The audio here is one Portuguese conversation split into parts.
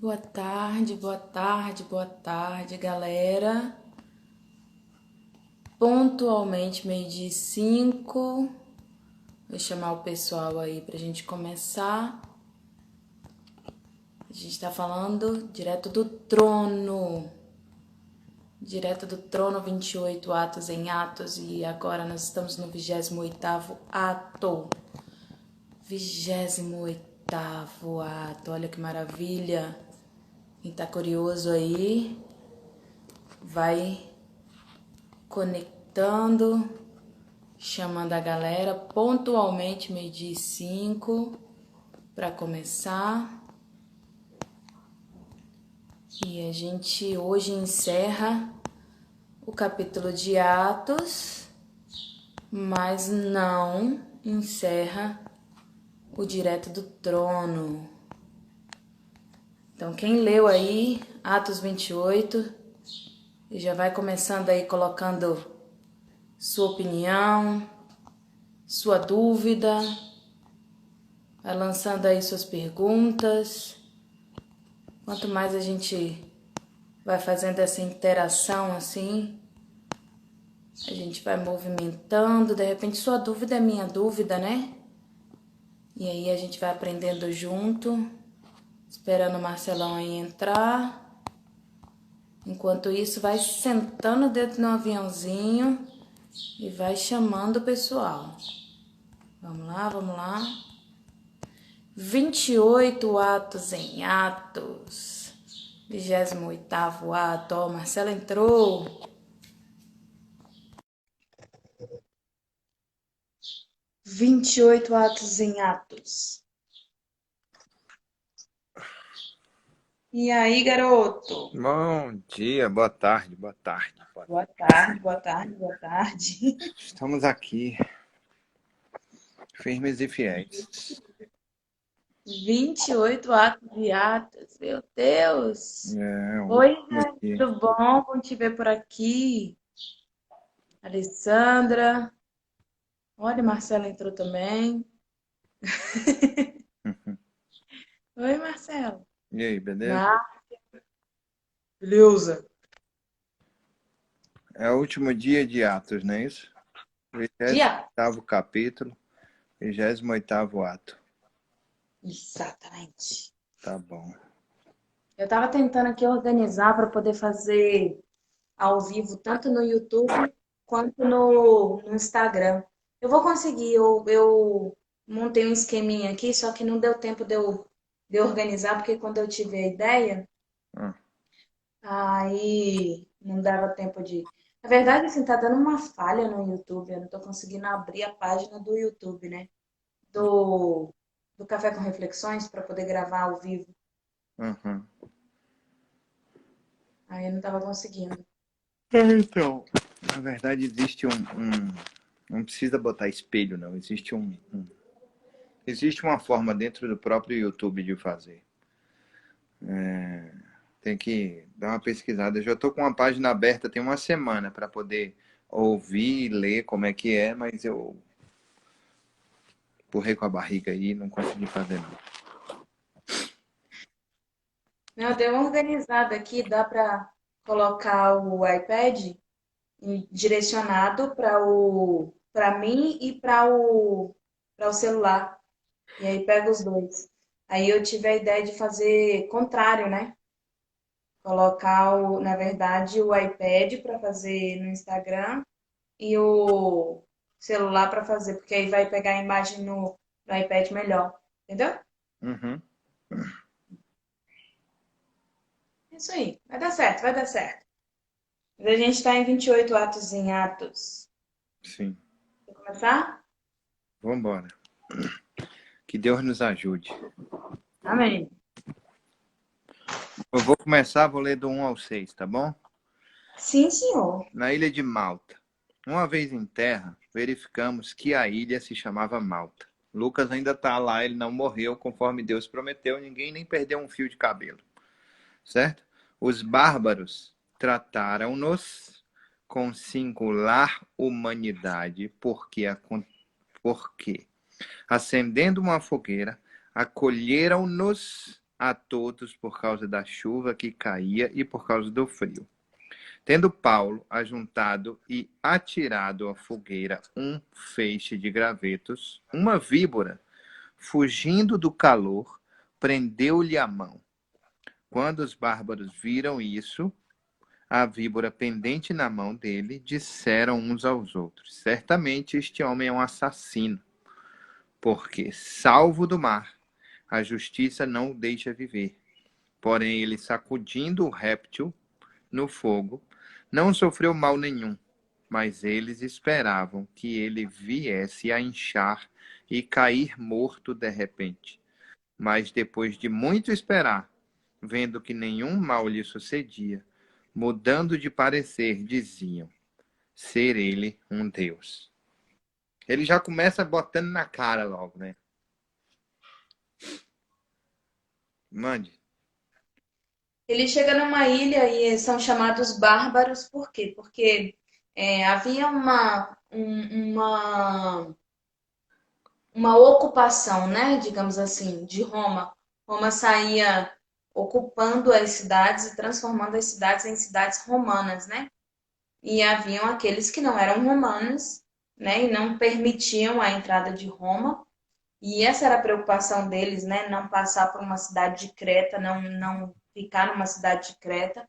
Boa tarde, boa tarde, galera. Pontualmente, 12h05. Vou chamar o pessoal aí pra gente começar. A gente tá falando direto do trono. Direto do trono, 28 atos em Atos. E agora nós estamos no 28º ato. 28º ato, olha que maravilha. Quem tá curioso aí, vai conectando, chamando a galera pontualmente 12h05 para começar. E a gente hoje encerra o capítulo de Atos, mas não encerra o direto do trono. Então quem leu aí Atos 28 e já vai começando aí colocando sua opinião, sua dúvida, vai lançando aí suas perguntas. Quanto mais a gente vai fazendo essa interação assim, a gente vai movimentando, de repente sua dúvida é minha dúvida, né? E aí a gente vai aprendendo junto, esperando o Marcelão aí entrar. Enquanto isso, vai sentando dentro do aviãozinho e vai chamando o pessoal. Vamos lá, vamos lá. 28 atos em Atos. 28º ato. Ó, Marcelo entrou. 28 atos em Atos. E aí, garoto? Bom dia, boa tarde, boa tarde. Boa tarde, boa tarde, boa tarde. Estamos aqui, firmes e fiéis. 28 atos de Atos. Meu Deus. É, o Oi, último dia. tudo bom? Bom te ver por aqui. Alessandra. Olha, Marcela entrou também. Oi, Marcelo. E aí, beleza? Ah, beleza. É o último dia de Atos, não é isso? Dia? 28º capítulo, 28º ato. Exatamente. Tá bom. Eu tava tentando aqui organizar para poder fazer ao vivo, tanto no YouTube quanto no Instagram. Eu vou conseguir, eu montei um esqueminha aqui, só que não deu tempo de eu organizar, porque quando eu tive a ideia, Ah, aí não dava tempo de. Na verdade, assim, tá dando uma falha no YouTube, eu não tô conseguindo abrir a página do YouTube, né? Do, do Café com Reflexões para poder gravar ao vivo. uhum. Aí eu não tava conseguindo. Então, na verdade existe não precisa botar espelho, não. Existe uma forma dentro do próprio YouTube de fazer. Tem que dar uma pesquisada. Eu já estou com uma página aberta tem uma semana para poder ouvir e ler como é que é, mas eu empurrei com a barriga aí e não consegui fazer não. Não, deu uma organizada aqui, dá para colocar o iPad direcionado para mim e para o celular. E aí pega os dois. Aí eu tive a ideia de fazer contrário, né? Colocar na verdade, o iPad para fazer no Instagram e o celular para fazer, porque aí vai pegar a imagem no iPad melhor. Entendeu? Uhum, É isso aí. Vai dar certo, vai dar certo. Mas a gente está em 28 atos em Atos. sim. Vou começar? Vamos embora. Que Deus nos ajude. Amém. Eu vou começar, vou ler do 1 ao 6, tá bom? Sim, senhor. Na ilha de Malta. Uma vez em terra, verificamos que a ilha se chamava Malta. Lucas ainda está lá, ele não morreu conforme Deus prometeu, ninguém nem perdeu um fio de cabelo. Certo? Os bárbaros trataram-nos com singular humanidade, porque acendendo uma fogueira, acolheram-nos a todos por causa da chuva que caía e por causa do frio. Tendo Paulo ajuntado e atirado à fogueira um feixe de gravetos, uma víbora, fugindo do calor, prendeu-lhe a mão. Quando os bárbaros viram isso, a víbora pendente na mão dele, disseram uns aos outros: certamente este homem é um assassino, porque, salvo do mar, a justiça não o deixa viver. Porém, ele, sacudindo o réptil no fogo, não sofreu mal nenhum, mas eles esperavam que ele viesse a inchar e cair morto de repente. Mas depois de muito esperar, vendo que nenhum mal lhe sucedia, mudando de parecer, diziam ser ele um Deus. Ele já começa botando na cara logo, né? Mande. Ele chega numa ilha e são chamados bárbaros, por quê? Porque havia uma ocupação, né, digamos assim, de Roma. Roma saía ocupando as cidades e transformando as cidades em cidades romanas, né? E haviam aqueles que não eram romanos, né, e não permitiam a entrada de Roma. E essa era a preocupação deles, né? Não passar por uma cidade de Creta, não ficar numa cidade de Creta.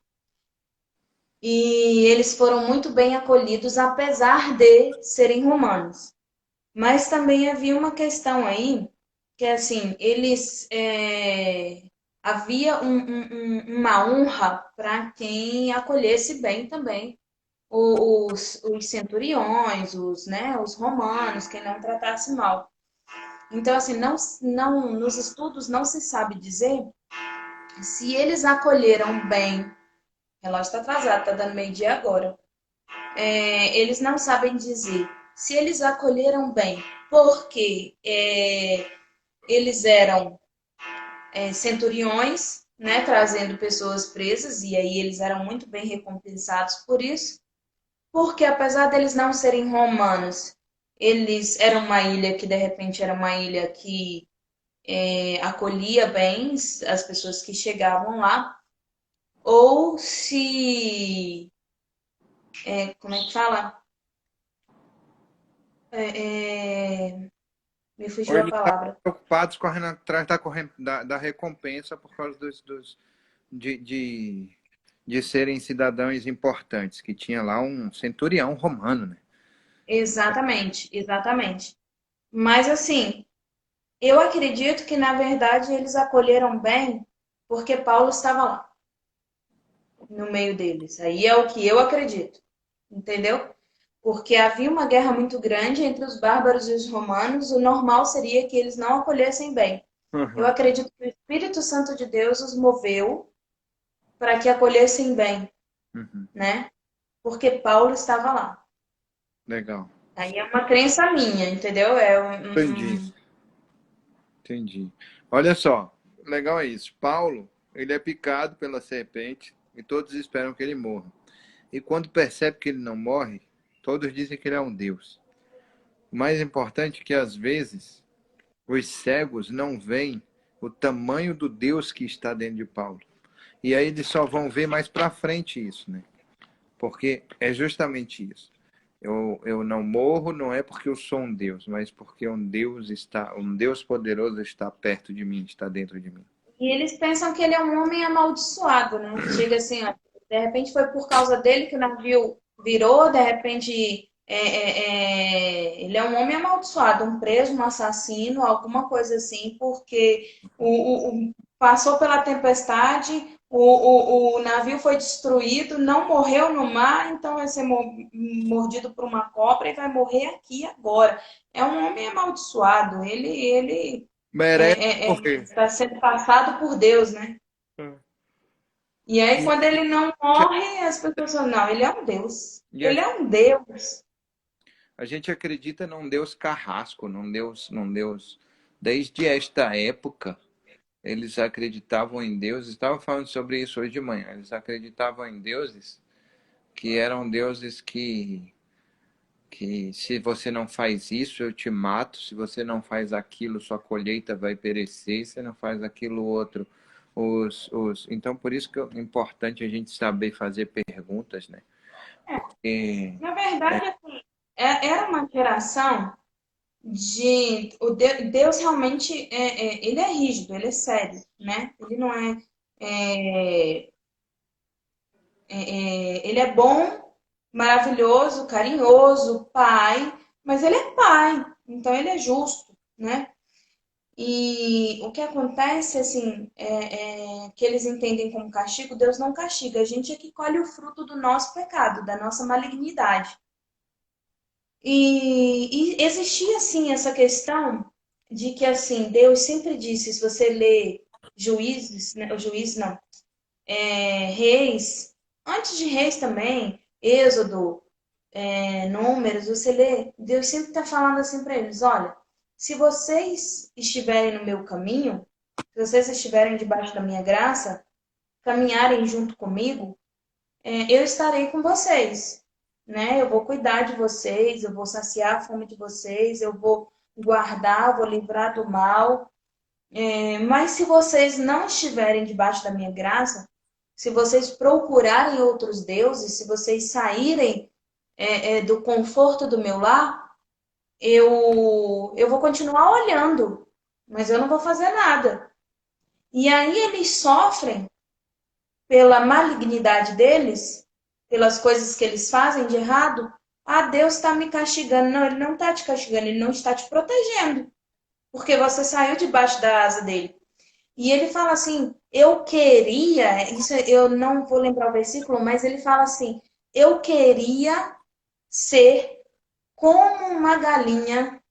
E eles foram muito bem acolhidos, apesar de serem romanos. Mas também havia uma questão aí, que assim, havia uma honra para quem acolhesse bem também os centuriões, os romanos, quem não tratasse mal. Então, assim, nos estudos não se sabe dizer se eles acolheram bem. O relógio está atrasado, está dando meio-dia agora. Eles não sabem dizer se eles acolheram bem, porque eles eram centuriões, né, trazendo pessoas presas, e aí eles eram muito bem recompensados por isso, porque apesar deles não serem romanos, eles eram uma ilha que de repente era uma ilha que acolhia bem as pessoas que chegavam lá, ou se, como é que fala? Me Ou fugiu a eles estavam palavra. preocupados correndo atrás da recompensa por causa de serem cidadãos importantes, que tinha lá um centurião romano, né? Exatamente, exatamente. Mas assim, eu acredito que na verdade eles acolheram bem porque Paulo estava lá, no meio deles. Aí é o que eu acredito, entendeu? Porque havia uma guerra muito grande entre os bárbaros e os romanos, o normal seria que eles não acolhessem bem. Eu Uhum. acredito que o Espírito Santo de Deus os moveu para que acolhessem bem, Uhum. né? Porque Paulo estava lá. Legal. Aí é uma crença minha, entendeu? Entendi, entendi. Olha só, legal é isso. Paulo, ele é picado pela serpente e todos esperam que ele morra. E quando percebe que ele não morre, todos dizem que ele é um Deus. O mais importante é que às vezes os cegos não veem o tamanho do Deus que está dentro de Paulo. E aí eles só vão ver mais para frente isso, né? Porque é justamente isso. Eu não morro não é porque eu sou um Deus, mas porque um Deus poderoso está perto de mim, está dentro de mim. E eles pensam que ele é um homem amaldiçoado, né? Chega assim, ó, de repente foi por causa dele que o navio virou, de repente ele é um homem amaldiçoado, um preso, um assassino, alguma coisa assim, porque passou pela tempestade, o navio foi destruído, não morreu no mar, então vai ser mordido por uma cobra e vai morrer aqui agora. É um homem amaldiçoado, ele Merece morrer. está sendo passado por Deus, né? E aí, E, quando ele não morre, as pessoas falam, não, ele é um Deus. e Ele é um Deus. a gente acredita num Deus carrasco, num Deus. Desde esta época, eles acreditavam em deuses. Estava falando sobre isso hoje de manhã. Eles acreditavam em deuses que eram deuses que se você não faz isso, eu te mato. Se você não faz aquilo, sua colheita vai perecer. Se você não faz aquilo outro, Então, por isso que é importante a gente saber fazer perguntas, né? Porque, Na verdade, assim, era uma geração Deus realmente ele é rígido, ele é sério, né? Ele não é, ele é bom, maravilhoso, carinhoso, pai, mas ele é pai, então ele é justo, né? E o que acontece, assim, que eles entendem como castigo, Deus não castiga, a gente é que colhe o fruto do nosso pecado, da nossa malignidade. E existia, assim, essa questão de que, assim, Deus sempre disse, se você lê Juízes, né, o Juízes não, Reis, antes de Reis também, Êxodo, Números, você lê, Deus sempre está falando assim para eles, olha, se vocês estiverem no meu caminho, se vocês estiverem debaixo da minha graça, caminharem junto comigo, eu estarei com vocês, né? Eu vou cuidar de vocês, eu vou saciar a fome de vocês, eu vou guardar, vou livrar do mal. Mas se vocês não estiverem debaixo da minha graça, se vocês procurarem outros deuses, se vocês saírem do conforto do meu lar, eu vou continuar olhando, mas eu não vou fazer nada. E aí eles sofrem pela malignidade deles, pelas coisas que eles fazem de errado. Ah, Deus está me castigando. Não, ele não está te castigando, ele não está te protegendo, porque você saiu debaixo da asa dele. E ele fala assim: eu queria, isso eu não vou lembrar o versículo, mas ele fala assim: eu queria ser como uma galinha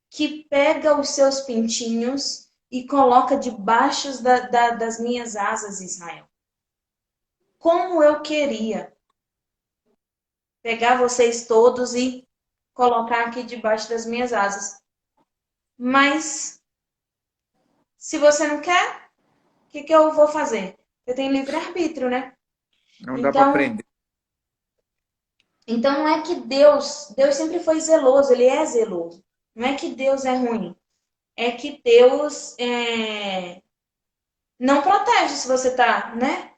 que pega os seus pintinhos e coloca debaixo das minhas asas, Israel. Como eu queria pegar vocês todos e colocar aqui debaixo das minhas asas. Mas, se você não quer, o que eu vou fazer? Eu tenho livre-arbítrio, né? não dá para Então, aprender. então não é que Deus sempre foi zeloso, ele é zeloso. Não é que Deus é ruim, é que Deus não protege se você tá, né?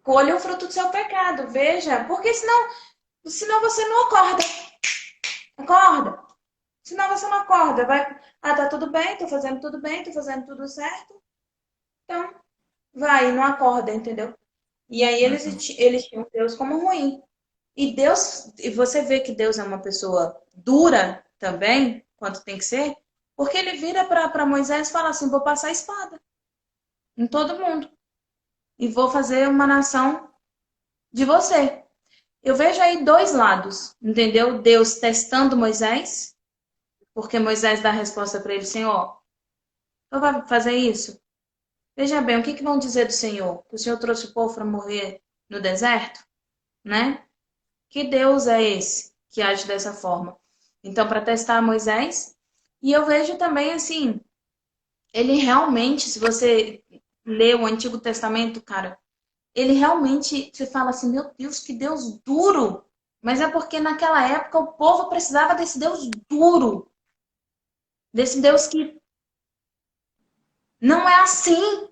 Colha o fruto do seu pecado, veja, porque senão você não acorda. Acorda. Senão você não acorda, vai, tá tudo bem, tô fazendo tudo bem, tô fazendo tudo certo. Então, vai, não acorda, entendeu? E aí Uhum. eles tinham Deus como ruim. E você vê que Deus é uma pessoa dura também, quanto tem que ser, porque ele vira para Moisés e fala assim: vou passar a espada em todo mundo e vou fazer uma nação de você. Eu vejo aí dois lados, entendeu? Deus testando Moisés, porque Moisés dá a resposta para ele, Senhor, tu vai fazer isso? Veja bem, o que vão dizer do Senhor? Que o Senhor trouxe o povo para morrer no deserto, né? Que Deus é esse que age dessa forma? Então, para testar Moisés, e eu vejo também assim, ele realmente, se você lê o Antigo Testamento, cara, ele realmente, você fala assim, meu Deus, que Deus duro. Mas é porque naquela época o povo precisava desse Deus duro, desse Deus que não é assim.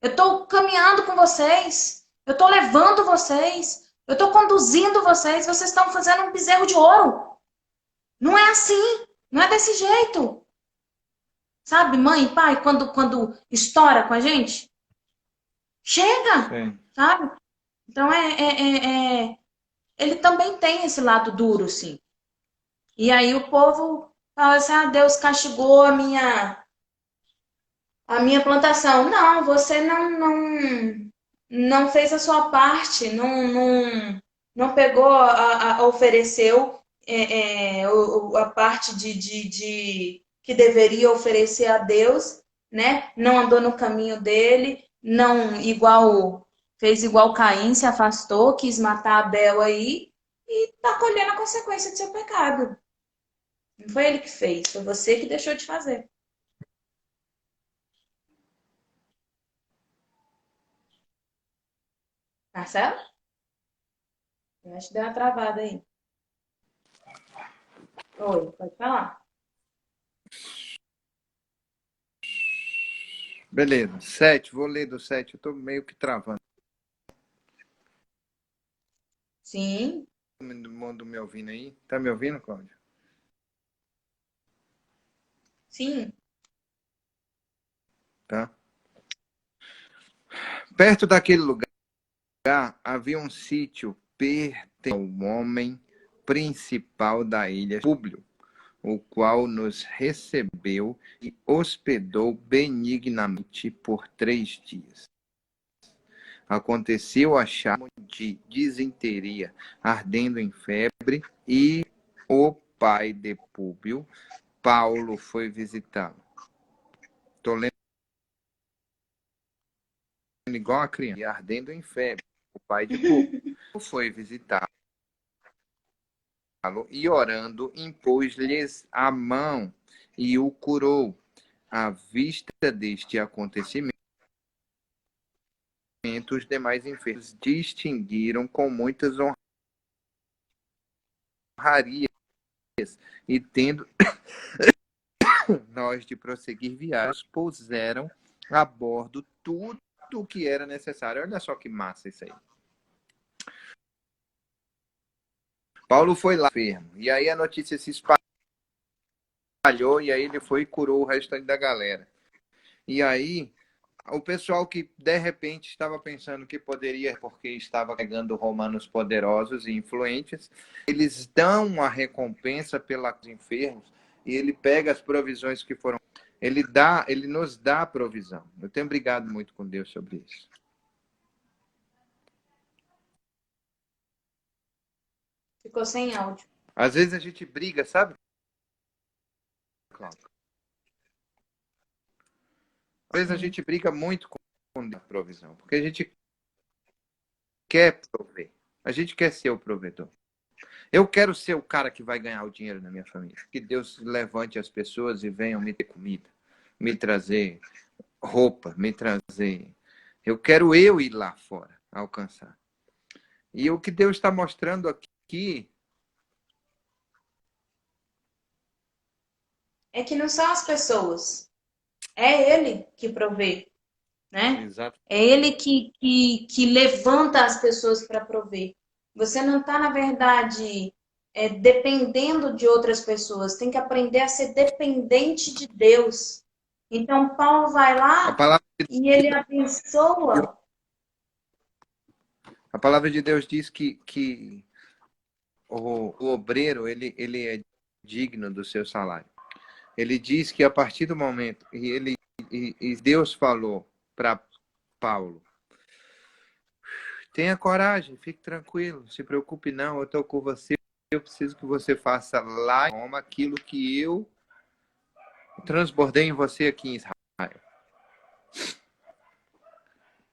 Eu estou caminhando com vocês, eu estou levando vocês, eu estou conduzindo vocês, vocês estão fazendo um bezerro de ouro. Não é assim, não é desse jeito. Sabe, mãe e pai, quando estoura com a gente, chega, Sim. sabe? Então ele também tem esse lado duro, sim. E aí o povo fala assim: ah, Deus castigou a minha plantação. Não, você não fez a sua parte, não pegou, ofereceu a parte que deveria oferecer a Deus, né? Não andou no caminho dele, não fez igual Caim, se afastou, quis matar Abel aí e tá colhendo a consequência do seu pecado. Não foi ele que fez, foi você que deixou de fazer. Marcelo? Eu acho que deu uma travada aí. Oi, pode falar. Beleza. 7, vou ler do 7. Eu tô meio que travando. Sim. Todo mundo me ouvindo aí? Tá me ouvindo, Cláudio? Sim. Tá. Perto daquele lugar havia um sítio pertencente ao homem principal da ilha, Públio, o qual nos recebeu e hospedou benignamente por 3 dias. Aconteceu a chave de disenteria, ardendo em febre, e o pai de Públio, Paulo, foi visitá-lo. Estou lendo igual a criança, e ardendo em febre. O pai de Públio foi visitá-lo e, orando, impôs-lhes a mão e o curou. À vista deste acontecimento, os demais enfermos distinguiram com muitas honrarias e, tendo nós de prosseguir viagens, puseram a bordo tudo o que era necessário. Olha só que massa isso aí. Paulo foi lá enfermo, e aí a notícia se espalhou, e aí ele foi e curou o restante da galera. E aí, o pessoal que de repente estava pensando que poderia, porque estava pegando romanos poderosos e influentes, eles dão a recompensa pelos enfermos, e ele pega as provisões que foram. Ele nos dá a provisão. Eu tenho brigado muito com Deus sobre isso. Ficou sem áudio. Às vezes a gente briga, sabe, Cláudio? Às vezes a Sim. gente briga muito com a provisão, porque a gente quer prover. A gente quer ser o provedor. Eu quero ser o cara que vai ganhar o dinheiro na minha família. Que Deus levante as pessoas e venham me ter comida, me trazer roupa, me trazer. Eu quero eu ir lá fora, alcançar. E o que Deus está mostrando aqui É que não são as pessoas. É ele que provê, né? exato. É ele que levanta as pessoas para prover. Você não está, na verdade, dependendo de outras pessoas. Tem que aprender a ser dependente de Deus. Então, Paulo vai A lá palavra, e ele abençoa. a palavra de Deus diz que o obreiro ele é digno do seu salário. Ele diz que a partir do momento e Deus falou para Paulo: tenha coragem, fique tranquilo, se preocupe não, eu estou com você. Eu preciso que você faça lá em Roma aquilo que eu transbordei em você aqui em Israel.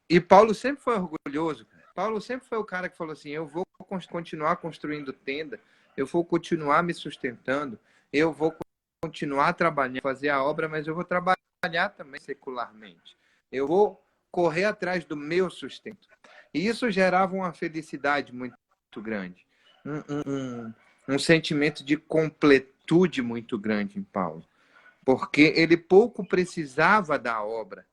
E Paulo sempre foi orgulhoso. Paulo sempre foi o cara que falou assim: eu vou continuar construindo tenda, eu vou continuar me sustentando, eu vou continuar trabalhando, fazer a obra, mas eu vou trabalhar também secularmente. Eu vou correr atrás do meu sustento. E isso gerava uma felicidade muito grande, um sentimento de completude muito grande em Paulo, porque ele pouco precisava da obra,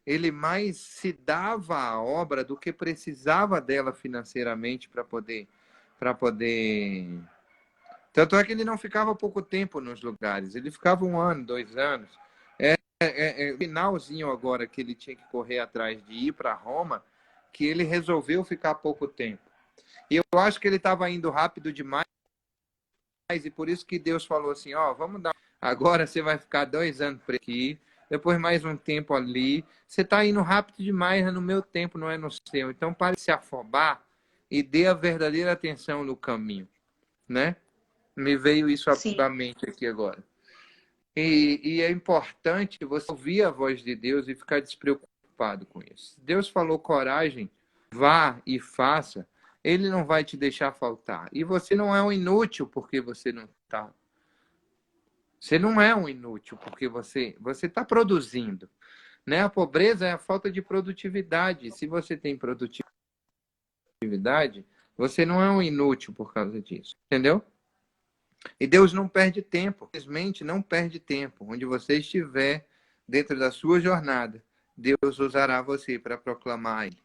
ele mais se dava à obra do que precisava dela financeiramente para poder. Tanto é que ele não ficava pouco tempo nos lugares, ele ficava 1 ano, 2 anos. Finalzinho agora que ele tinha que correr atrás de ir para Roma, que ele resolveu ficar pouco tempo. E eu acho que ele estava indo rápido demais, e por isso que Deus falou assim: ó, vamos dar. Agora você vai ficar 2 anos por aqui, depois mais um tempo ali. Você está indo rápido demais, é no meu tempo, não é no seu. Então pare de se afobar e dê a verdadeira atenção no caminho, né? Me veio isso Sim. à mente aqui agora. E é importante você ouvir a voz de Deus e ficar despreocupado com isso. Deus falou coragem, vá e faça. Ele não vai te deixar faltar. E você não é um inútil porque você não está. Você não é um inútil porque você está produzindo. Né? A pobreza é a falta de produtividade. Se você tem produtividade, você não é um inútil por causa disso. Entendeu? E Deus não perde tempo, simplesmente não perde tempo. Onde você estiver, dentro da sua jornada, Deus usará você para proclamar Ele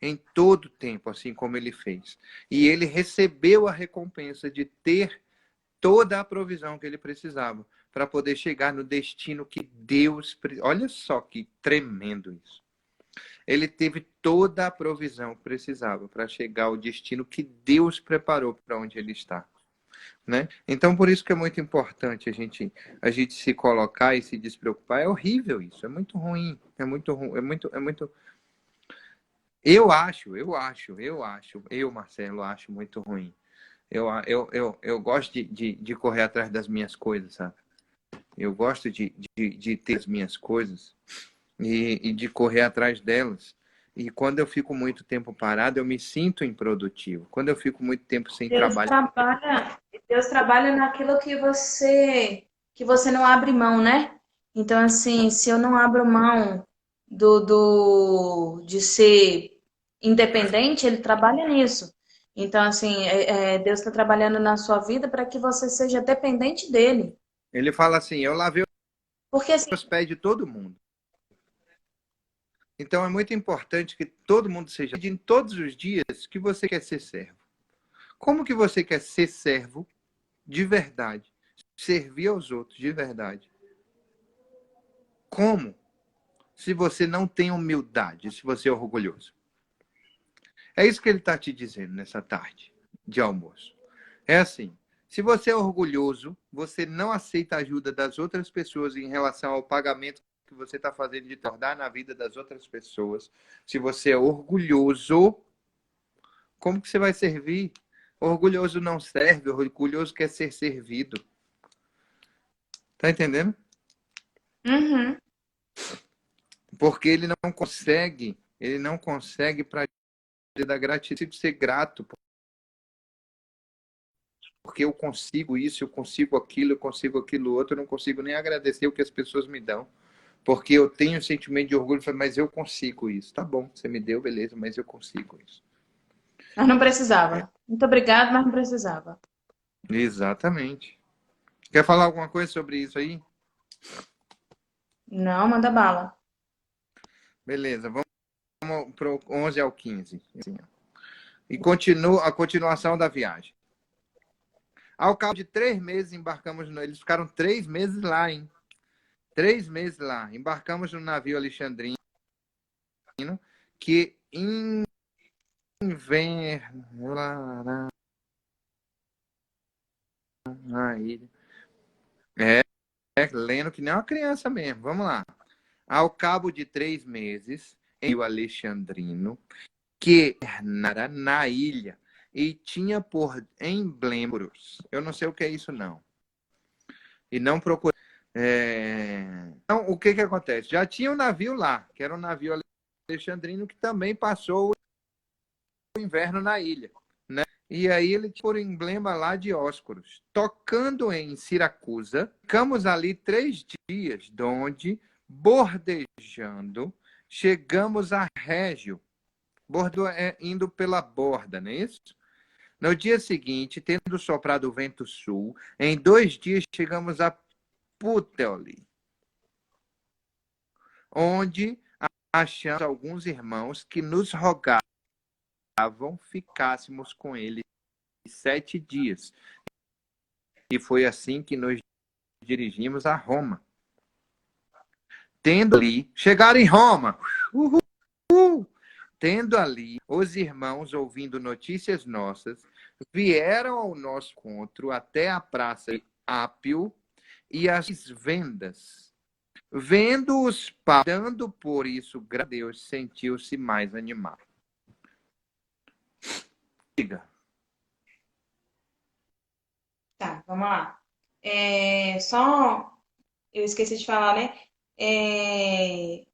em todo tempo, assim como Ele fez. E ele recebeu a recompensa de ter toda a provisão que ele precisava para poder chegar no destino que Deus... Olha só que tremendo isso. Ele teve toda a provisão que precisava para chegar ao destino que Deus preparou para onde ele está. Né? Então, por isso que é muito importante a gente se colocar e se despreocupar. É horrível isso, é muito ruim, é muito ruim, é muito... Eu, Marcelo, acho muito ruim. Eu gosto de correr atrás das minhas coisas, sabe? Eu gosto de ter as minhas coisas e de correr atrás delas. E quando eu fico muito tempo parado, eu me sinto improdutivo. Quando eu fico muito tempo sem Deus trabalhar, trabalha, Deus trabalha naquilo que você não abre mão, né? Então, assim, se eu não abro mão de ser independente, ele trabalha nisso. Então, assim, Deus está trabalhando na sua vida para que você seja dependente dele. ele fala assim: eu lavei Porque, assim, os pés de todo mundo. Então é muito importante que todo mundo seja em todos os dias que você quer ser servo. Como que você quer ser servo de verdade? Servir aos outros de verdade. Como? Se você não tem humildade, se você é orgulhoso. É isso que ele está te dizendo nessa tarde de almoço. É assim, se você é orgulhoso, você não aceita a ajuda das outras pessoas em relação ao pagamento que você está fazendo de tornar na vida das outras pessoas. Se você é orgulhoso, como que você vai servir? Orgulhoso não serve, orgulhoso quer ser servido. Tá entendendo? uhum. Porque ele não consegue para dar gratidão, ser grato, porque eu consigo isso, eu consigo aquilo outro, eu não consigo nem agradecer o que as pessoas me dão. Porque eu tenho um sentimento de orgulho, mas eu consigo isso. Tá bom, você me deu, beleza, mas eu consigo isso. Mas não precisava. Muito obrigado, mas não precisava. Exatamente. Quer falar alguma coisa sobre isso aí? Não, manda bala. Beleza, vamos para o 11 ao 15. Assim, e continua a continuação da viagem. Ao cabo de 3 meses, embarcamos. Eles ficaram 3 meses lá, hein? 3 meses lá. Embarcamos no navio Alexandrino, que inverno na ilha. Lendo que nem uma criança mesmo. Vamos lá. Ao cabo de 3 meses, em o Alexandrino, que era na ilha e tinha por emblemas. Eu não sei o que é isso, não. E não procurei. Então, o que acontece? Já tinha um navio lá, que era um navio alexandrino, que também passou o inverno na ilha. Né? E aí ele tinha por emblema lá de Óscuros. Tocando em Siracusa, ficamos ali 3 dias, donde, bordejando, chegamos a Régio. Bordo é indo pela borda, não é isso? No dia seguinte, tendo soprado o vento sul, em 2 dias chegamos a Puteoli, onde achamos alguns irmãos que nos rogavam ficássemos com eles 7 dias. E foi assim que nos dirigimos a Roma. Tendo ali, chegaram em Roma, tendo ali os irmãos ouvindo notícias nossas, vieram ao nosso encontro até a praça de Ápio e as vendas. Vendo-os dando por isso, graças a Deus, sentiu-se mais animado. Diga. Tá, vamos lá. Só, eu esqueci de falar, né? É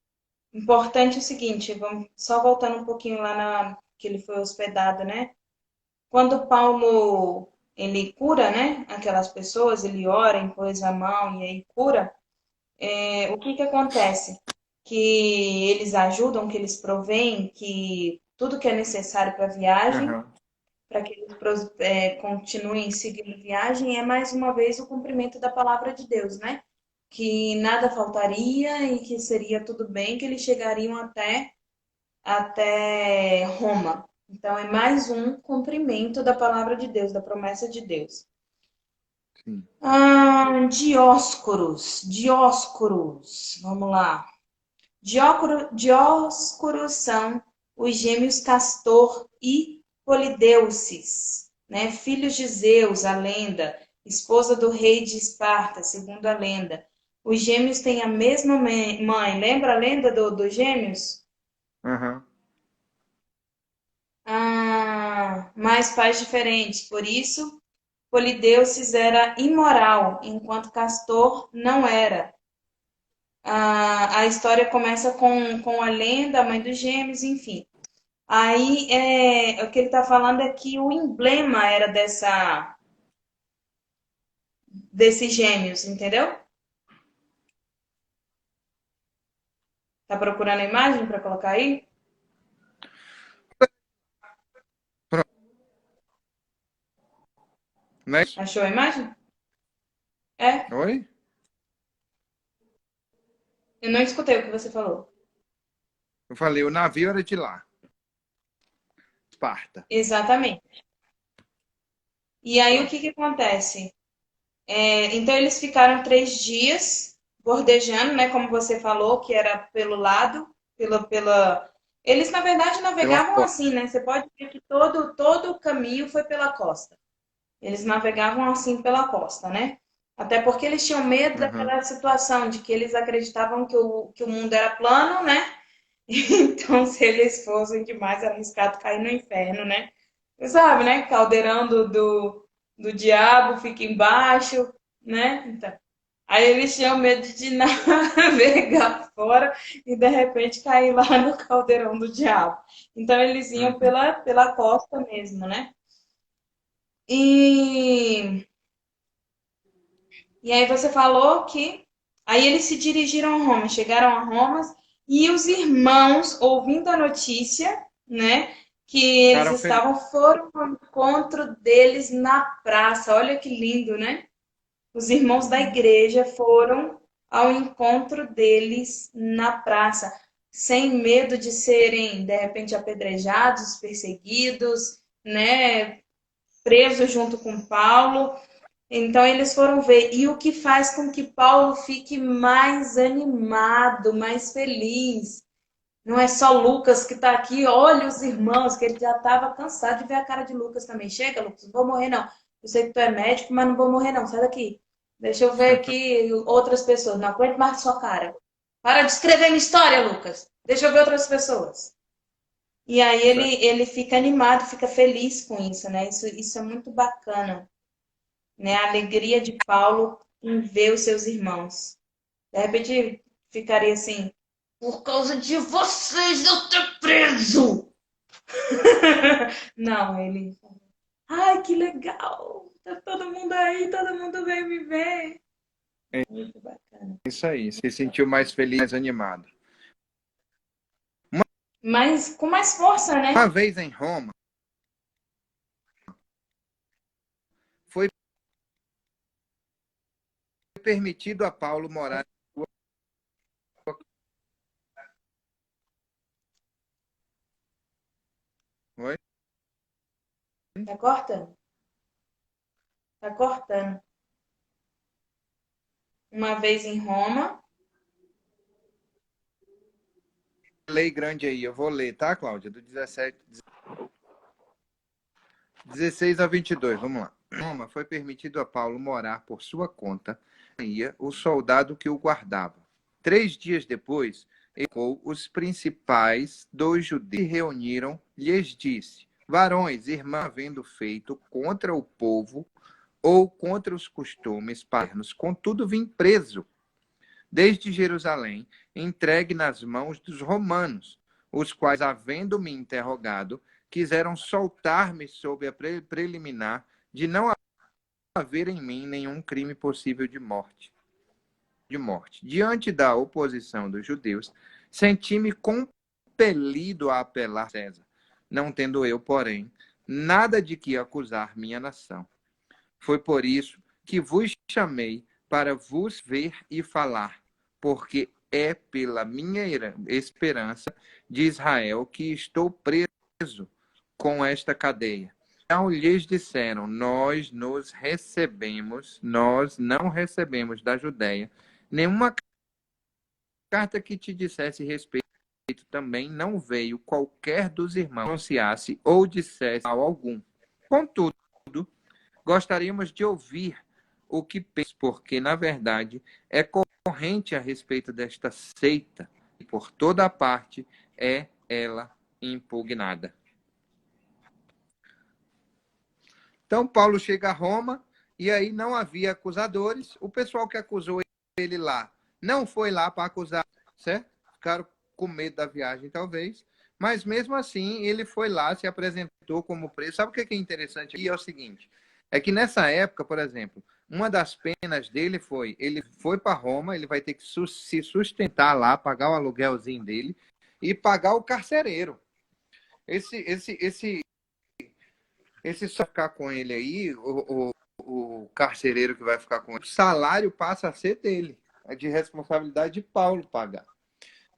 importante o seguinte, vamos só voltando um pouquinho lá na que ele foi hospedado, né? Quando Paulo ele cura, né? Aquelas pessoas, ele ora, impôs a mão e aí cura. O que que acontece? Que eles ajudam, que eles provêm, que tudo que é necessário para a viagem, Uhum. para que eles continuem seguindo viagem, é mais uma vez o cumprimento da palavra de Deus, né? que nada faltaria e que seria tudo bem, que eles chegariam até Roma. Então, é mais um cumprimento da palavra de Deus, da promessa de Deus. Sim. Dióscuros, vamos lá. Dióscuros são os gêmeos Castor e Polideuces, né? Filhos de Zeus, a lenda, esposa do rei de Esparta, segundo a lenda. Os gêmeos têm a mesma mãe. Lembra a lenda dos gêmeos? Uhum. Mas pais diferentes. Por isso, Polideuces era imoral, enquanto Castor não era. A história começa com a lenda, a mãe dos gêmeos, enfim. Aí, o que ele está falando é que o emblema era desses gêmeos, entendeu? Tá procurando a imagem para colocar aí? Pronto. Não é isso? Achou a imagem? É, Oi? eu não escutei o que você falou. Eu falei, o navio era de lá. Esparta. Exatamente. E aí, o Pronto. que acontece? Então, eles ficaram 3 dias bordejando, né? Como você falou, que era pelo lado, pela... Eles, na verdade, Pela navegavam foto. assim, né? Você pode ver que todo o caminho foi pela costa. Eles navegavam assim pela costa, né? Até porque eles tinham medo Uhum. daquela situação de que eles acreditavam que o mundo era plano, né? Então, se eles fossem demais arriscado cair no inferno, né? Você sabe, né? Caldeirão do diabo fica embaixo, né? Então, aí eles tinham medo de navegar fora e de repente cair lá no caldeirão do diabo. Então eles iam Uhum. pela costa mesmo, né? E E aí você falou que aí eles se dirigiram a Roma, chegaram a Roma e os irmãos, ouvindo a notícia, né, que eles Ficaram felizes. foram ao encontro deles na praça. Olha que lindo, né? Os irmãos da Uhum. igreja foram ao encontro deles na praça, sem medo de serem de repente apedrejados, perseguidos, né, presos junto com Paulo. Então eles foram ver. E o que faz com que Paulo fique mais animado, mais feliz? Não é só Lucas que está aqui, olha os irmãos, que ele já estava cansado de ver a cara de Lucas também. Chega, Lucas, não vou morrer não. Eu sei que tu é médico, mas não vou morrer não. Sai daqui. Deixa eu ver aqui outras pessoas. Não aguento mais sua cara. Para de escrever minha história, Lucas. Deixa eu ver outras pessoas. E aí ele fica animado, fica feliz com isso, né? Isso é muito bacana, né? A alegria de Paulo em ver os seus irmãos. De repente ficaria assim, por causa de vocês eu tô preso. Não, ele, ai, que legal. Tá todo mundo aí, todo mundo veio me ver. Muito bacana. Isso aí. Se sentiu mais feliz, mais animado. Mas com mais força, Uma né? vez em Roma, foi permitido a Paulo morar. Oi? Tá cortando? Tá cortando. Uma vez em Roma. Lei grande aí, eu vou ler, tá, Cláudia? Do 16 a 22, vamos lá. Roma foi permitido a Paulo morar por sua conta, ia o soldado que o guardava. 3 dias depois, os principais dos judeus se reuniram, lhes disse: varões, irmã, havendo feito contra o povo ou contra os costumes pagãos, contudo vim preso desde Jerusalém, entregue nas mãos dos romanos, os quais, havendo-me interrogado, quiseram soltar-me sob a preliminar de não haver em mim nenhum crime possível de morte. Diante da oposição dos judeus, senti-me compelido a apelar a César, não tendo eu, porém, nada de que acusar minha nação. Foi por isso que vos chamei para vos ver e falar, porque é pela minha esperança de Israel que estou preso com esta cadeia. Então lhes disseram: nós não recebemos da Judéia nenhuma carta que te dissesse respeito. Também não veio qualquer dos irmãos anunciasse ou dissesse mal algum. Contudo, gostaríamos de ouvir o que pensa, porque, na verdade, é corrente a respeito desta seita, e por toda parte é ela impugnada. Então, Paulo chega a Roma, e aí não havia acusadores. O pessoal que acusou ele lá não foi lá para acusar, certo? Ficaram com medo da viagem, talvez. Mas, mesmo assim, ele foi lá, se apresentou como preso. Sabe o que é interessante aqui? É o seguinte, é que nessa época, por exemplo, uma das penas dele foi, ele foi para Roma, ele vai ter que se sustentar lá, pagar o aluguelzinho dele e pagar o carcereiro. Esse só ficar com ele aí, o carcereiro que vai ficar com ele, o salário passa a ser dele. É de responsabilidade de Paulo pagar.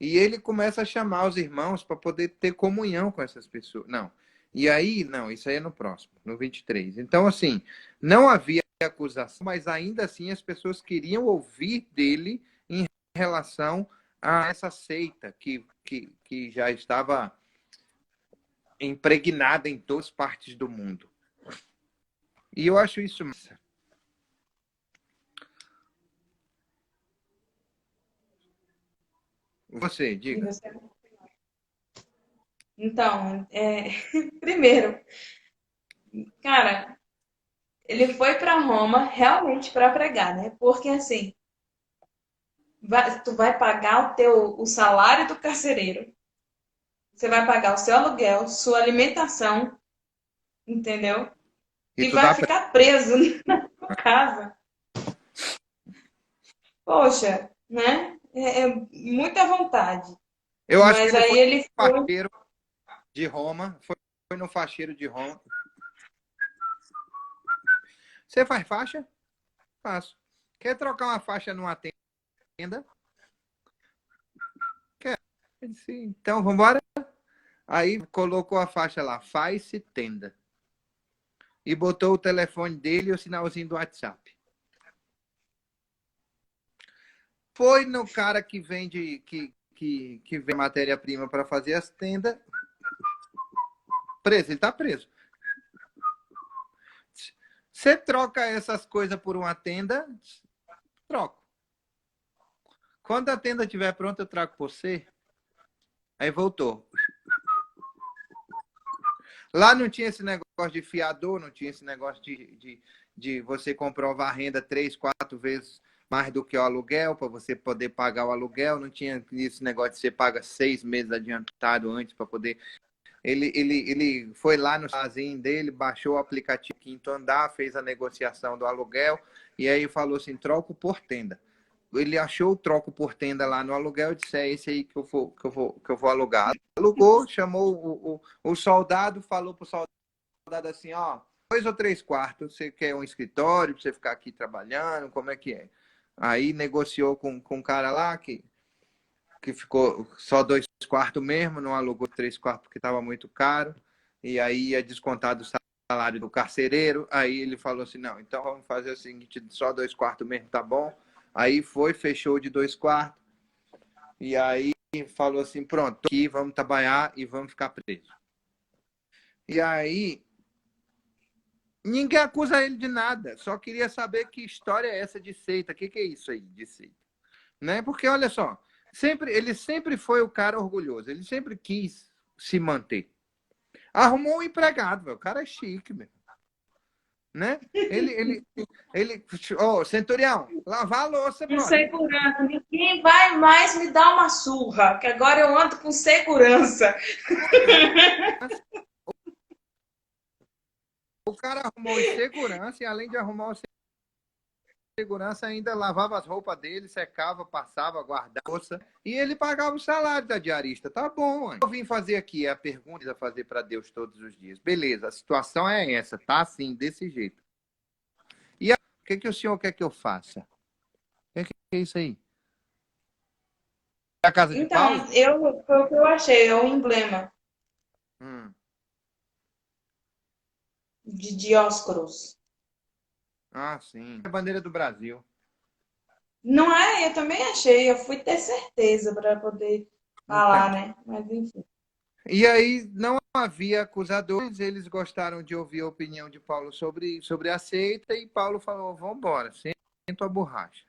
E ele começa a chamar os irmãos para poder ter comunhão com essas pessoas. Não. E aí, não, isso aí é no próximo, no 23. Então, assim, não havia acusação, mas ainda assim as pessoas queriam ouvir dele em relação a essa seita que já estava impregnada em todas as partes do mundo. E eu acho isso massa. Você, diga. Então, primeiro, cara, ele foi para Roma realmente para pregar, né? Porque assim, tu vai pagar o salário do carcereiro, você vai pagar o seu aluguel, sua alimentação, entendeu? E E tu vai tá ficar preso na sua casa. Poxa, né? É muita vontade. Eu acho que Mas ele aí foi ele no foi. facheiro de Roma. Foi no facheiro de Roma. Você faz faixa? Faço. Quer trocar uma faixa numa tenda? Quer. Eu disse, então, vamos embora? Aí colocou a faixa lá, faz-se tenda. E botou o telefone dele e o sinalzinho do WhatsApp. Foi no cara que vende, que vende matéria-prima para fazer as tendas. Preso, ele tá preso. Você troca essas coisas por uma tenda? Troco. Quando a tenda estiver pronta, eu trago para você. Aí voltou. Lá não tinha esse negócio de fiador, não tinha esse negócio de você comprovar a renda 3, 4 vezes mais do que o aluguel, para você poder pagar o aluguel. Não tinha esse negócio de você paga 6 meses adiantado antes para poder. Ele foi lá no sozinho dele, baixou o aplicativo Quinto Andar, fez a negociação do aluguel e aí falou assim: troco por tenda. Ele achou o troco por tenda lá no aluguel e disse: é esse aí que eu vou alugar. Alugou, chamou o soldado, falou pro soldado assim: ó, 2 ou 3 quartos, você quer um escritório para você ficar aqui trabalhando, como é que é? Aí negociou com o cara lá que ficou só 2 quartos mesmo, não alugou 3 quartos porque estava muito caro, e aí ia descontar do salário do carcereiro. Aí ele falou assim: não, então vamos fazer o seguinte, só 2 quartos mesmo, tá bom? Aí foi, fechou de 2 quartos, e aí falou assim: pronto, aqui vamos trabalhar e vamos ficar presos. E aí ninguém acusa ele de nada, só queria saber que história é essa de seita, o que é isso aí de seita, né? Porque olha só, ele sempre foi o cara orgulhoso, ele sempre quis se manter. Arrumou um empregado, velho. O cara é chique, meu. Né? Centurião, lavar a louça, Com brother. segurança. Ninguém vai mais me dar uma surra, que agora eu ando com segurança. O cara arrumou em segurança e além de arrumar o segurança, ainda lavava as roupas dele, secava, passava, guardava a louça e ele pagava o salário da diarista. Tá bom, mãe. Eu vim fazer aqui a pergunta a fazer para Deus todos os dias. Beleza, a situação é essa, tá assim, desse jeito. E o que o senhor quer que eu faça? Que é isso aí? É a casa de Paulo? Então, foi o que eu achei, é o emblema Hum. de Dióscuros. Ah, sim. É a bandeira do Brasil. Não é? Eu também achei, eu fui ter certeza para poder falar, Então. né? Mas enfim. E aí não havia acusadores, eles gostaram de ouvir a opinião de Paulo sobre a seita, e Paulo falou: vamos embora, senta a borracha.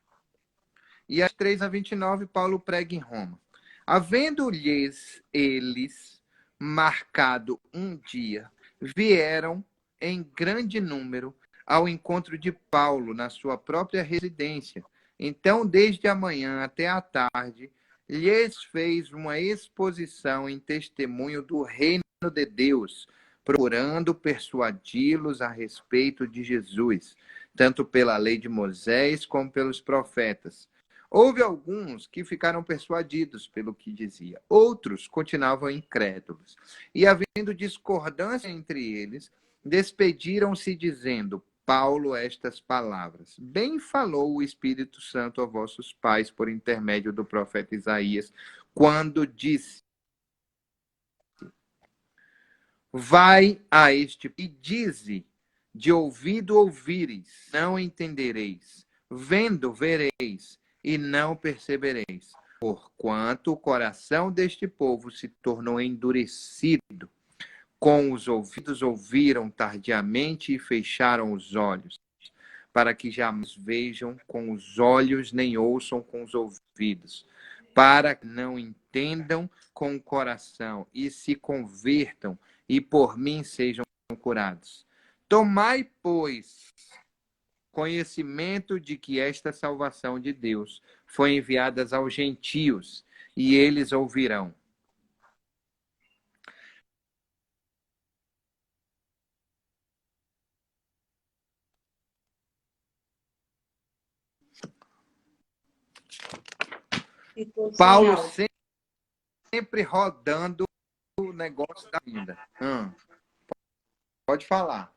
E às 3h29, Paulo prega em Roma. Havendo-lhes eles marcado um dia, vieram em grande número ao encontro de Paulo na sua própria residência. Então, desde a manhã até a tarde, lhes fez uma exposição em testemunho do reino de Deus, procurando persuadi-los a respeito de Jesus, tanto pela lei de Moisés como pelos profetas. Houve alguns que ficaram persuadidos pelo que dizia, outros continuavam incrédulos. E, havendo discordância entre eles, despediram-se, dizendo: Paulo, estas palavras: Bem falou o Espírito Santo a vossos pais por intermédio do profeta Isaías, quando disse: Vai a este e dize: de ouvido ouvireis, não entendereis, vendo vereis e não percebereis, porquanto o coração deste povo se tornou endurecido. Com os ouvidos ouviram tardiamente e fecharam os olhos, para que jamais vejam com os olhos, nem ouçam com os ouvidos, para que não entendam com o coração e se convertam e por mim sejam curados. Tomai, pois, conhecimento de que esta salvação de Deus foi enviada aos gentios, e eles ouvirão. Ficou sem Paulo áudio. sempre rodando o negócio da vida. Pode falar.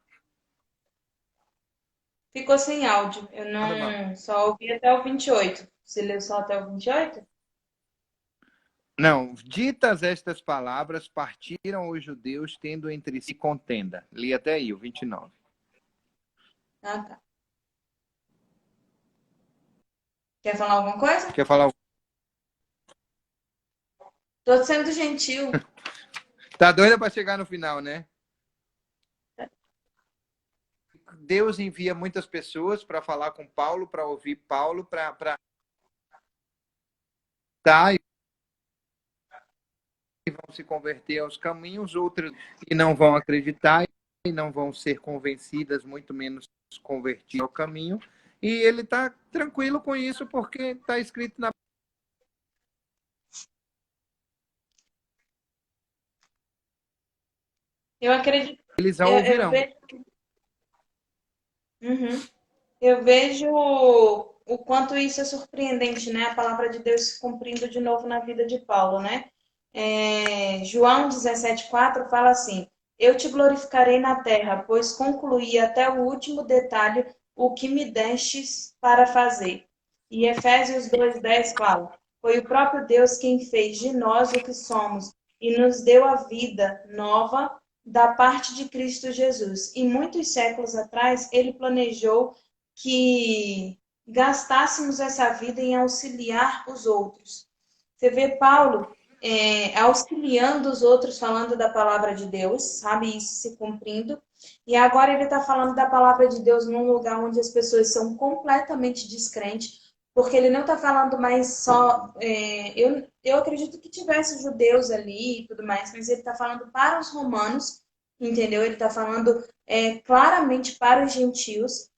Ficou sem áudio. Eu Manda bala. não só ouvi até o 28. Você leu só até o 28? Não, ditas estas palavras, partiram os judeus tendo entre si contenda. Li até aí, o 29. Ah, tá. Quer falar alguma coisa? Quer falar? Tô sendo gentil. Tá doida para chegar no final, né? Deus envia muitas pessoas para falar com Paulo, para ouvir Paulo, para tá, e vão se converter aos caminhos, outras e não vão acreditar e não vão ser convencidas, muito menos convertidas ao caminho. E ele está tranquilo com isso porque está escrito na Eu acredito. eles a Eu ouvirão. vejo. Uhum. Eu vejo o quanto isso é surpreendente, né? A palavra de Deus se cumprindo de novo na vida de Paulo, né? João 17,4 fala assim: Eu te glorificarei na terra, pois concluí até o último detalhe o que me destes para fazer. E Efésios 2,10 fala: Foi o próprio Deus quem fez de nós o que somos e nos deu a vida nova da parte de Cristo Jesus. E muitos séculos atrás, ele planejou que gastássemos essa vida em auxiliar os outros. Você vê Paulo auxiliando os outros, falando da palavra de Deus, sabe? Isso se cumprindo. E agora ele está falando da palavra de Deus num lugar onde as pessoas são completamente descrentes, porque ele não está falando mais só. Eu acredito que tivesse judeus ali e tudo mais, mas ele está falando para os romanos, entendeu? Ele está falando claramente para os gentios.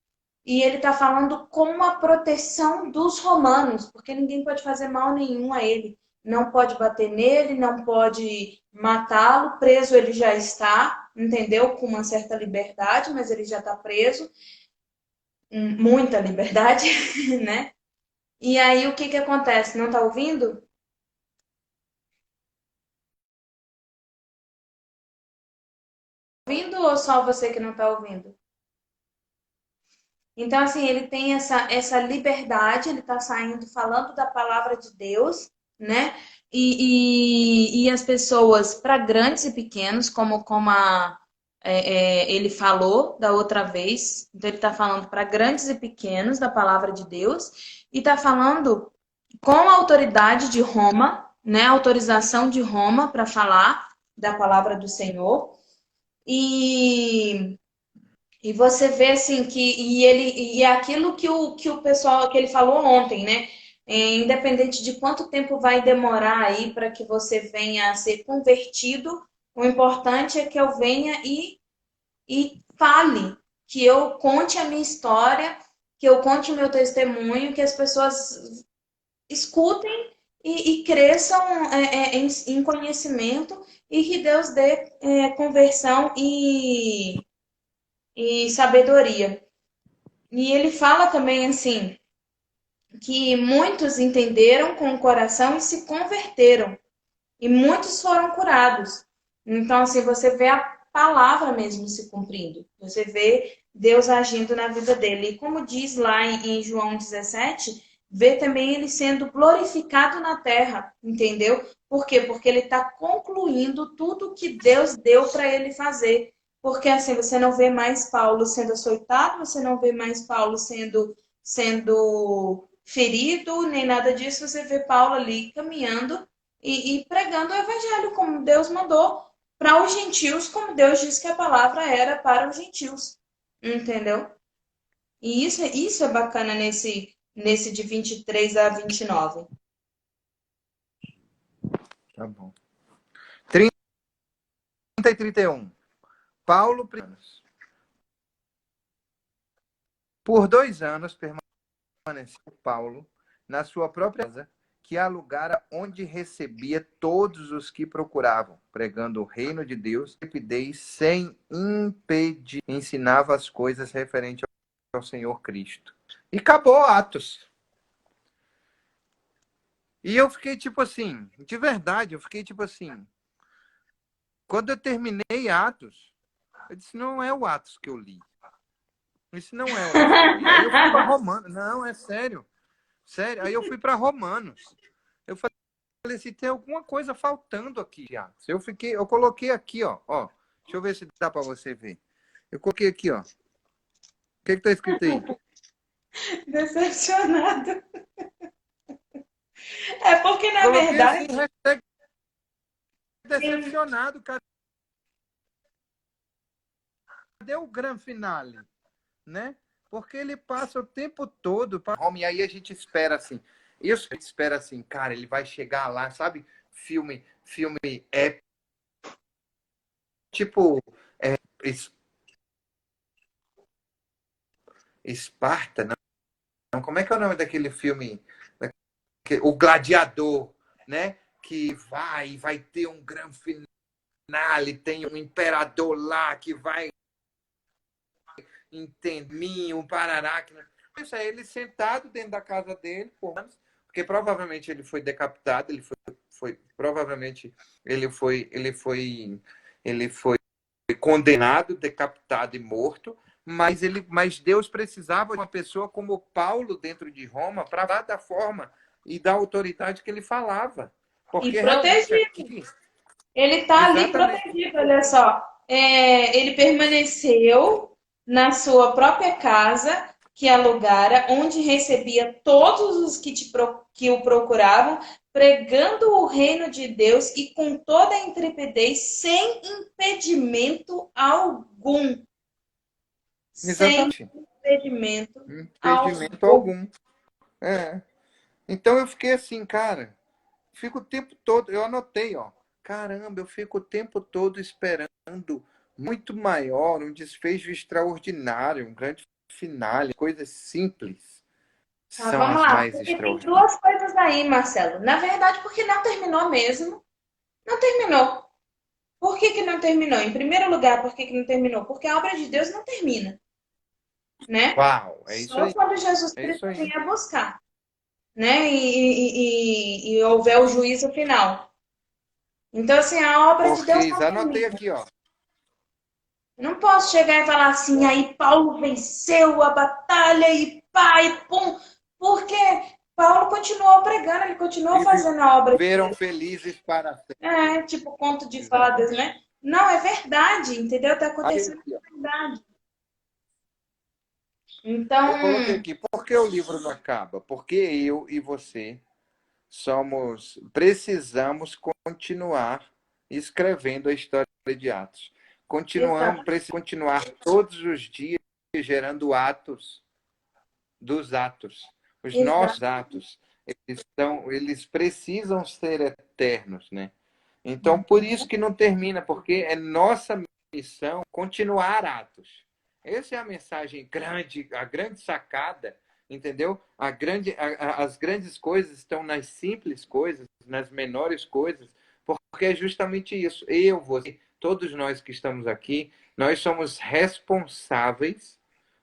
E ele está falando com a proteção dos romanos, porque ninguém pode fazer mal nenhum a ele. Não pode bater nele, não pode matá-lo. Preso ele já está, entendeu? Com uma certa liberdade, mas ele já está preso. Muita liberdade, né? E aí o que que acontece? Não está ouvindo? Ouvindo ou só você que não está ouvindo? Então, assim, ele tem essa liberdade, ele está saindo falando da palavra de Deus, né? E as pessoas, para grandes e pequenos, ele falou da outra vez, então ele está falando para grandes e pequenos da palavra de Deus, e está falando com a autoridade de Roma, né? Autorização de Roma para falar da palavra do Senhor. E você vê assim e é aquilo que o pessoal que ele falou ontem, né? Independente de quanto tempo vai demorar aí para que você venha a ser convertido, o importante é que eu venha e fale, que eu conte a minha história, que eu conte o meu testemunho, que as pessoas escutem e cresçam em conhecimento e que Deus dê conversão e sabedoria. E ele fala também assim que muitos entenderam com o coração e se converteram, e muitos foram curados. Então, assim, você vê a palavra mesmo se cumprindo. Você vê Deus agindo na vida dele. E como diz lá em João 17, vê também ele sendo glorificado na terra, entendeu? Por quê? Porque ele está concluindo tudo que Deus deu para ele fazer. Porque assim, você não vê mais Paulo sendo açoitado, você não vê mais Paulo sendo ferido, nem nada disso. Você vê Paulo ali caminhando e pregando o evangelho como Deus mandou para os gentios, como Deus disse que a palavra era para os gentios. Entendeu? E isso é bacana nesse de 23 a 29. Tá bom. 30 e 31. Paulo, por 2 anos permaneceu Paulo na sua própria casa, que alugara onde recebia todos os que procuravam, pregando o reino de Deus, rapidez, sem impedir, ensinava as coisas referentes ao Senhor Cristo. E acabou Atos. E eu fiquei tipo assim, de verdade, eu fiquei tipo assim, quando eu terminei Atos, eu disse, não é o Atos que eu li. Isso não é o Atos que eu li. Aí eu fui para Romanos. Não, é sério. Sério. Aí eu fui para Romanos. Eu falei assim, tem alguma coisa faltando aqui, Atos. Eu coloquei aqui, ó. Deixa eu ver se dá para você ver. Eu coloquei aqui, ó. O que está escrito aí? Decepcionado. É porque, na Coloquei assim, verdade. hashtag decepcionado, cara. Cadê o grande finale? Né? Porque ele passa o tempo todo para Roma, e aí a gente espera assim. Isso a gente espera assim, cara, ele vai chegar lá, sabe? Filme é tipo Esparta, não? Como é que é o nome daquele filme? O Gladiador, né? Que vai ter um grande finale, tem um imperador lá que vai entender um parará. Isso aí, ele sentado dentro da casa dele, porque provavelmente ele foi decapitado, provavelmente ele foi condenado, decapitado e morto, mas Deus precisava de uma pessoa como Paulo dentro de Roma para falar da forma e da autoridade que ele falava. E Porque realmente protegido. aqui. Ele está ali Exatamente. protegido, olha só. Ele permaneceu na sua própria casa, que alugara, onde recebia todos os que o procuravam, pregando o reino de Deus e com toda a intrepidez, sem impedimento algum. Sem Exatamente. impedimento Impedimento algum. algum. É. Então eu fiquei assim, cara, fico o tempo todo, eu anotei, ó. Caramba, eu fico o tempo todo esperando muito maior, um desfecho extraordinário, um grande finale, coisas simples Tá, são vamos as lá. mais Porque tem extraordinárias. duas coisas aí, Marcelo. Na verdade, porque não terminou mesmo. Não terminou. Por que não terminou? Em primeiro lugar, por que não terminou? Porque a obra de Deus não termina, né? Uau, é isso Só aí, quando Jesus é isso Cristo aí. vier buscar, né? E houver o juízo final. Então, assim, a obra de Deus Porque, não anotei termina. aqui, ó. Eu não posso chegar e falar assim, aí Paulo venceu a batalha e pá, e pum. Porque Paulo continuou pregando, ele continuou E fazendo a obra de viveram Deus. felizes para sempre. É, tipo conto de fadas, Exatamente. né? Não, é verdade, entendeu? Tá Aqui, acontecendo ó. de verdade. Então, Eu coloquei aqui, por que o livro não acaba? Porque eu e você precisamos continuar escrevendo a história de Atos. exatamente. Precisamos continuar todos os dias gerando atos dos atos. Os nossos atos, eles precisam ser eternos, né? Então, por isso que não termina, porque é nossa missão continuar atos. Essa é a mensagem grande, a grande sacada, entendeu? As grandes coisas estão nas simples coisas, nas menores coisas, porque é justamente isso. Eu, você, todos nós que estamos aqui, nós somos responsáveis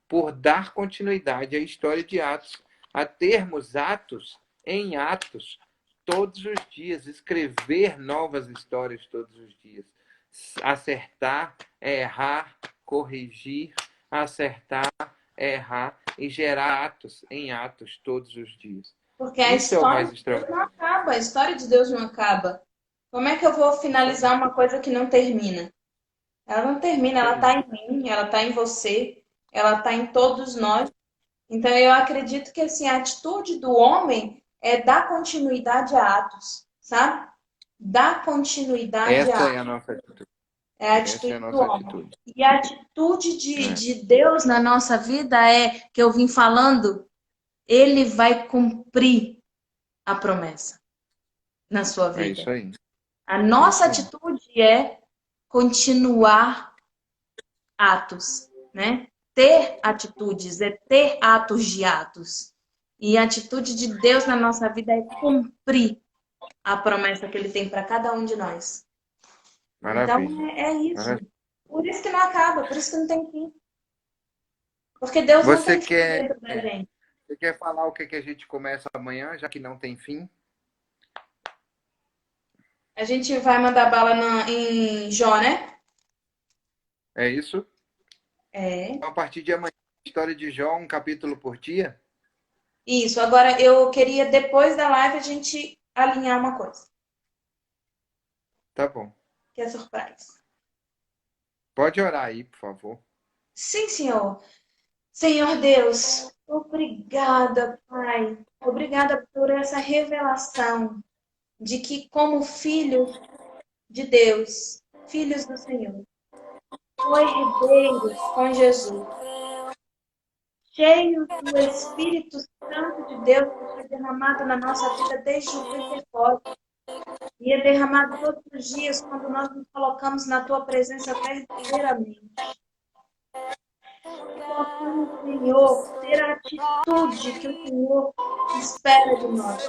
por dar continuidade à história de Atos, a termos atos em atos todos os dias, escrever novas histórias todos os dias, acertar, errar, corrigir, acertar, errar e gerar atos em atos todos os dias. Porque a Isso é o história mais de Deus não extraordinário. acaba, a história de Deus não acaba. Como é que eu vou Isso aí, finalizar uma coisa que não termina? Ela não termina, isso ela aí. está em mim, ela está em você, ela está em todos nós. Então eu acredito que assim, a atitude do homem é dar continuidade a atos, sabe? Dar continuidade Essa a é a nossa atitude. é a Essa é atitude a do nossa homem. atitude. E a atitude É, de Deus na nossa vida é que eu vim falando, ele vai cumprir a promessa na sua é vida. isso aí. A É nossa isso aí. atitude é continuar atos, né? Ter atitudes, é ter atos de atos. E a atitude de Deus na nossa vida é cumprir a promessa que ele tem para cada um de nós. Então Maravilha. é isso. Maravilha. Por isso que não acaba, por isso que não tem fim. Porque Deus não Você tem quer, segredo da gente. você quer falar o que, que a gente começa amanhã, já que não tem fim? A gente vai mandar bala em Jó, né? É isso? É. Então, a partir de amanhã, história de Jó, um capítulo por dia? Isso. Agora eu queria, depois da live, a gente alinhar uma coisa, Tá bom. que é surpresa. Pode orar aí, por favor. Sim, senhor. Senhor Deus, obrigada, Pai. Obrigada por essa revelação de que, como filhos de Deus, filhos do Senhor, co-herdeiros com Jesus, cheios do Espírito Santo de Deus que foi derramado na nossa vida desde o Pentecostes e é derramado todos os dias quando nós nos colocamos na Tua presença verdadeiramente. Que possamos, Senhor, ter a atitude que o Senhor espera de nós.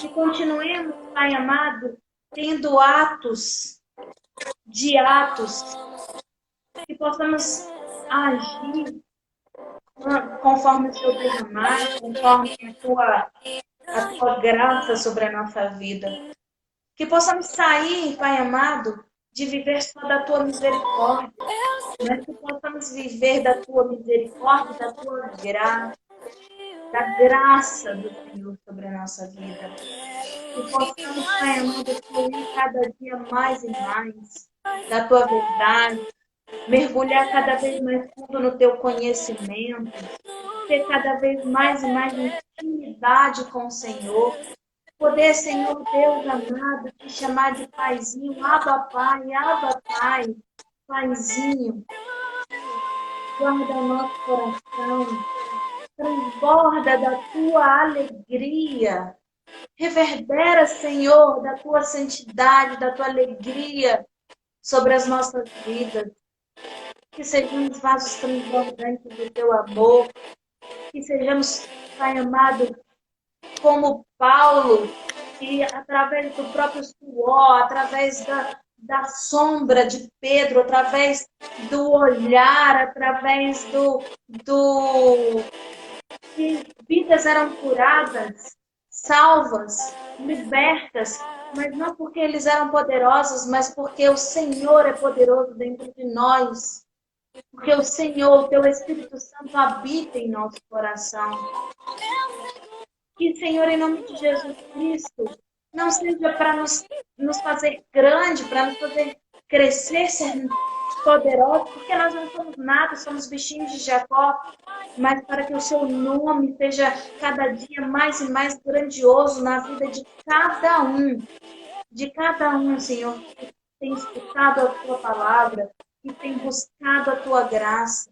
Que continuemos, Pai amado, tendo atos de atos. Que possamos agir conforme o Seu derramar, conforme a tua graça sobre a nossa vida. Que possamos sair, Pai amado, de viver só da tua misericórdia, mas que possamos viver da tua misericórdia, da tua graça, da graça do Senhor sobre a nossa vida. Que possamos, Pai amado, fluir cada dia mais e mais da tua verdade, mergulhar cada vez mais fundo no teu conhecimento, ter cada vez mais e mais intimidade com o Senhor. Poder, Senhor Deus amado, te chamar de paizinho, Abba Pai, paizinho, guarda o nosso coração, transborda da tua alegria, reverbera, Senhor, da tua santidade, da tua alegria sobre as nossas vidas, que sejamos vasos transbordantes do teu amor, que sejamos, Pai amado, como Paulo, que através do próprio suor, através da sombra de Pedro, através do olhar, através que vidas eram curadas, salvas, libertas, Mas não porque eles eram poderosos, mas porque o Senhor é poderoso dentro de nós. Porque o Senhor, o teu Espírito Santo, habita em nosso coração. Que, Senhor, em nome de Jesus Cristo, não seja para nos fazer grande, para nos fazer crescer, ser poderosos, porque nós não somos nada, somos bichinhos de Jacó, mas para que o seu nome seja cada dia mais e mais grandioso na vida de cada um, Senhor, que tem escutado a tua palavra, que tem buscado a tua graça.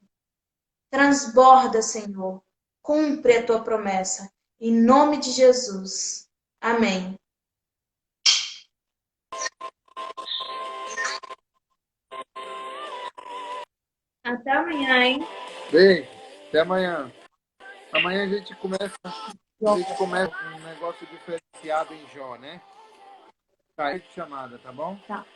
Transborda, Senhor. Cumpre a tua promessa. Em nome de Jesus. Amém. Até amanhã, hein? Beijo, até amanhã. Amanhã a gente começa um negócio diferenciado em Jó, né? Caiu de chamada, tá bom? Tá.